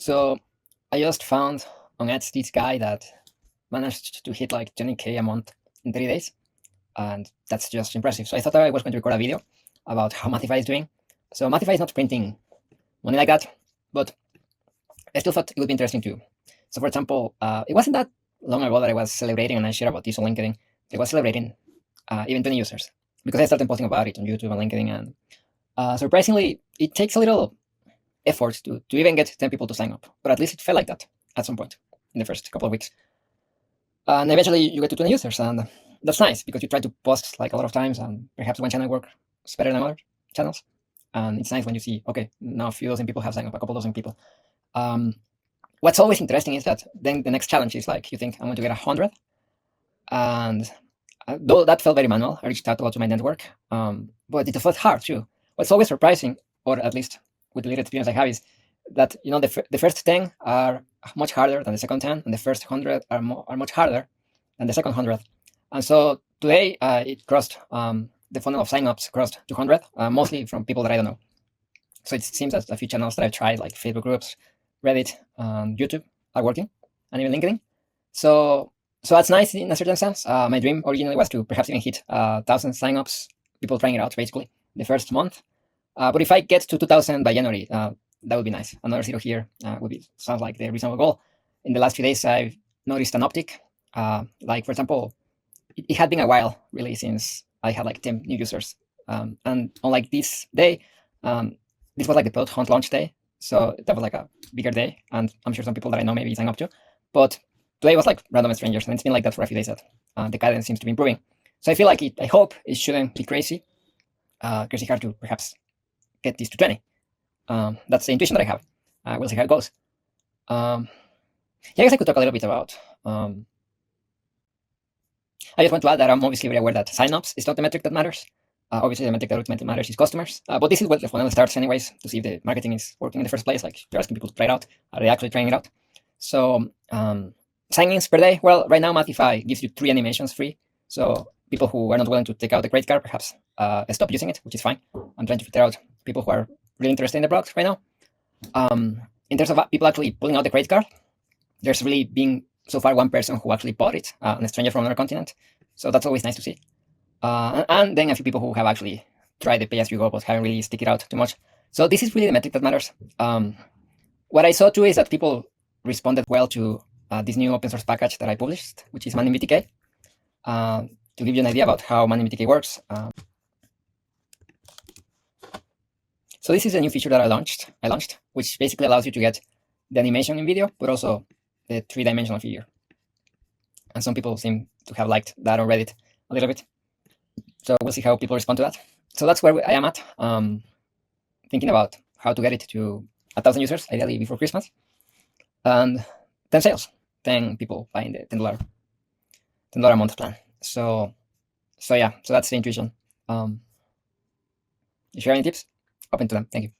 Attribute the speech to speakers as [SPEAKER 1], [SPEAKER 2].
[SPEAKER 1] So I just found on Ads this guy that managed to hit like 20K a month in 3 days, and that's just impressive. So I thought I was going to record a video about how Mathify is doing. So Mathify is not printing money like that, but I still thought it would be interesting too. So for example, it wasn't that long ago that I was celebrating, and I shared about this on LinkedIn. I was celebrating even 20 users because I started posting about it on YouTube and LinkedIn, and surprisingly, it takes a little effort to even get 10 people to sign up, but at least it felt like that at some point in the first couple of weeks. And eventually you get to 20 users, and that's nice because you try to post like a lot of times, and perhaps one channel works better than other channels. And it's nice when you see, okay, now a few dozen people have signed up, a couple dozen people. What's always interesting is that then the next challenge is like, you think I'm going to get 100, and though that felt very manual, I reached out to my network, but it felt hard too. What's always surprising, or at least with the little experience I have, is that the first 10 are much harder than the second 10, and the first 100 are much harder than the second 100. And so today it crossed the funnel of signups crossed 200, mostly from people that I don't know. So it seems that a few channels that I've tried, like Facebook groups, Reddit, and YouTube, are working, and even LinkedIn. So that's nice in a certain sense. My dream originally was to perhaps even hit 1,000 signups, people trying it out basically the first month. But if I get to 2,000 by January, that would be nice. Another zero here sounds like the reasonable goal. In the last few days, I've noticed an uptick. Like for example, it had been a while really since I had like 10 new users. And unlike this day, this was like the product hunt launch day. So that was like a bigger day. And I'm sure some people that I know maybe sign up to. But today was like random strangers. And it's been like that for a few days that the cadence seems to be improving. So I feel like I hope it shouldn't be crazy hard to perhaps get this to 20. That's the intuition that I have. We'll see how it goes. Yeah, I guess I could talk a little bit about. I just want to add that I'm obviously very aware that signups is not the metric that matters. Obviously, the metric that ultimately matters is customers. But this is what the funnel starts, anyways, to see if the marketing is working in the first place. Like, you're asking people to try it out. Are they actually trying it out? So, sign-ins per day. Well, right now, Mathify gives you 3 animations free. So, people who are not willing to take out the credit card perhaps stop using it, which is fine. I'm trying to filter out people who are really interested in the product right now. In terms of people actually pulling out the credit card, there's really been so far one person who actually bought it, a stranger from another continent. So that's always nice to see. And then a few people who have actually tried the pay-as-you-go but haven't really stick it out too much. So this is really the metric that matters. What I saw too is that people responded well to this new open source package that I published, which is ManimVTK. To give you an idea about how ManimVTK works. So this is a new feature that I launched, which basically allows you to get the animation in video, but also the 3-dimensional figure. And some people seem to have liked that on Reddit a little bit. So we'll see how people respond to that. So that's where I am at, thinking about how to get it to 1,000 users, ideally before Christmas, and 10 sales, 10 people buying the $10 a month plan. So yeah, so that's the intuition. If you have any tips, open to them. Thank you.